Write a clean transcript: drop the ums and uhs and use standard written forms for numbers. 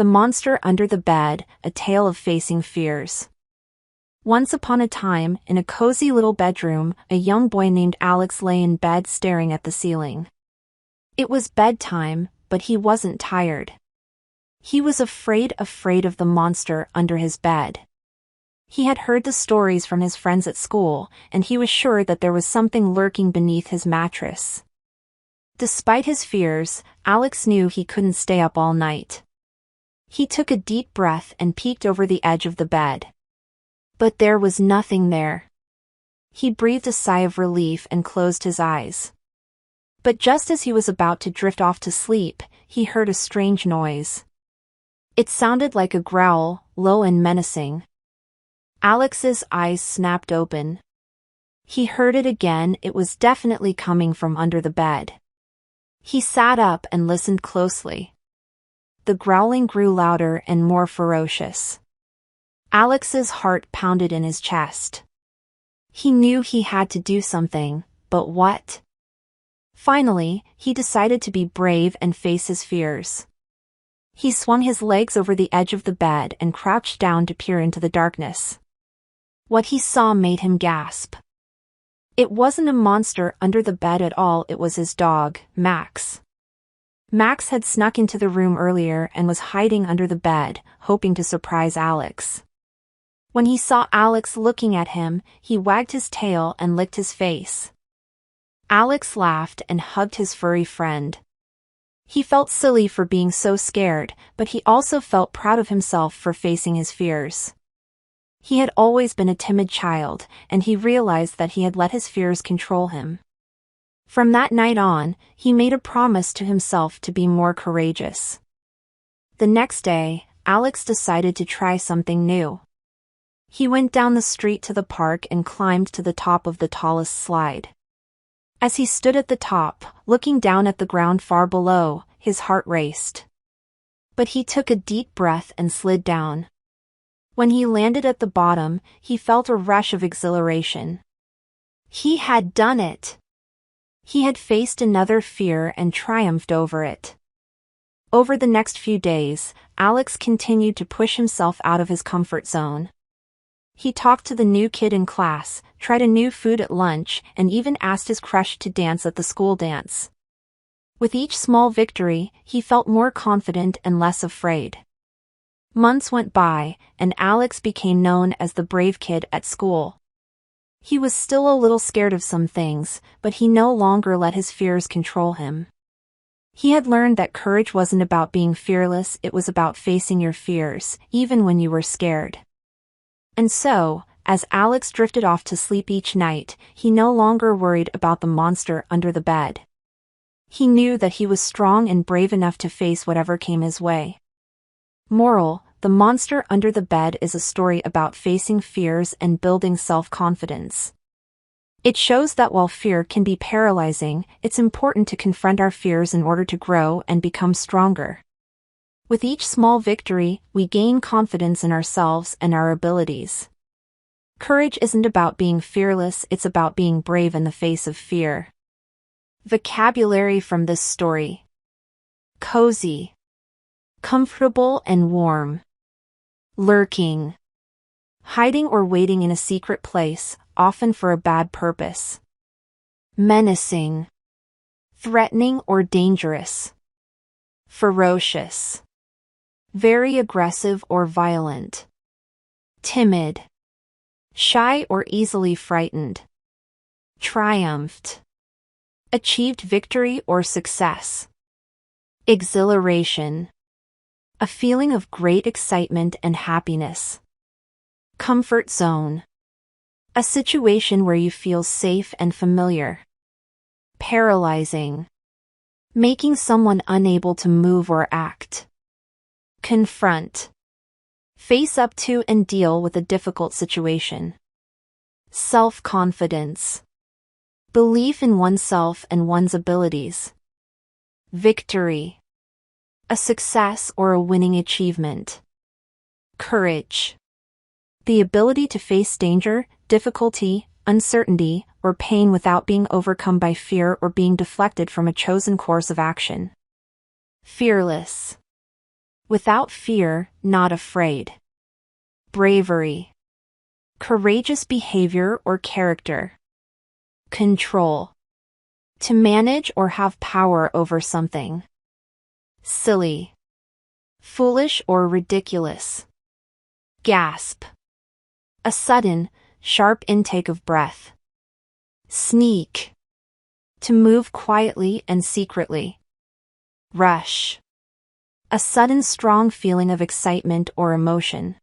The Monster Under the Bed, A Tale of Facing Fears. Once upon a time, in a cozy little bedroom, a young boy named Alex lay in bed staring at the ceiling. It was bedtime, but he wasn't tired. He was afraid of the monster under his bed. He had heard the stories from his friends at school, and he was sure that there was something lurking beneath his mattress. Despite his fears, Alex knew he couldn't stay up all night. He took a deep breath and peeked over the edge of the bed. But there was nothing there. He breathed a sigh of relief and closed his eyes. But just as he was about to drift off to sleep, he heard a strange noise. It sounded like a growl, low and menacing. Alex's eyes snapped open. He heard it again. It was definitely coming from under the bed. He sat up and listened closely. The growling grew louder and more ferocious. Alex's heart pounded in his chest. He knew he had to do something, but what? Finally, he decided to be brave and face his fears. He swung his legs over the edge of the bed and crouched down to peer into the darkness. What he saw made him gasp. It wasn't a monster under the bed at all, it was his dog, Max. Max had snuck into the room earlier and was hiding under the bed, hoping to surprise Alex. When he saw Alex looking at him, he wagged his tail and licked his face. Alex laughed and hugged his furry friend. He felt silly for being so scared, but he also felt proud of himself for facing his fears. He had always been a timid child, and he realized that he had let his fears control him. From that night on, he made a promise to himself to be more courageous. The next day, Alex decided to try something new. He went down the street to the park and climbed to the top of the tallest slide. As he stood at the top, looking down at the ground far below, his heart raced. But he took a deep breath and slid down. When he landed at the bottom, he felt a rush of exhilaration. He had done it! He had faced another fear and triumphed over it. Over the next few days, Alex continued to push himself out of his comfort zone. He talked to the new kid in class, tried a new food at lunch, and even asked his crush to dance at the school dance. With each small victory, he felt more confident and less afraid. Months went by, and Alex became known as the brave kid at school. He was still a little scared of some things, but he no longer let his fears control him. He had learned that courage wasn't about being fearless, it was about facing your fears, even when you were scared. And so, as Alex drifted off to sleep each night, he no longer worried about the monster under the bed. He knew that he was strong and brave enough to face whatever came his way. Moral: The Monster Under the Bed is a story about facing fears and building self-confidence. It shows that while fear can be paralyzing, it's important to confront our fears in order to grow and become stronger. With each small victory, we gain confidence in ourselves and our abilities. Courage isn't about being fearless, it's about being brave in the face of fear. Vocabulary from this story: cozy, comfortable and warm. Lurking, hiding or waiting in a secret place, often for a bad purpose. Menacing, threatening or dangerous. Ferocious, very aggressive or violent. Timid, shy or easily frightened. Triumphed, achieved victory or success. Exhilaration, a feeling of great excitement and happiness. Comfort zone, a situation where you feel safe and familiar. Paralyzing, making someone unable to move or act. Confront, face up to and deal with a difficult situation. Self-confidence, belief in oneself and one's abilities. Victory, a success or a winning achievement. Courage, the ability to face danger, difficulty, uncertainty, or pain without being overcome by fear or being deflected from a chosen course of action. Fearless, Without fear, not afraid. Bravery. Courageous behavior or character. Control. To manage or have power over something. Silly. Foolish or ridiculous. Gasp. A sudden, sharp intake of breath. Sneak. To move quietly and secretly. Rush. A sudden strong feeling of excitement or emotion.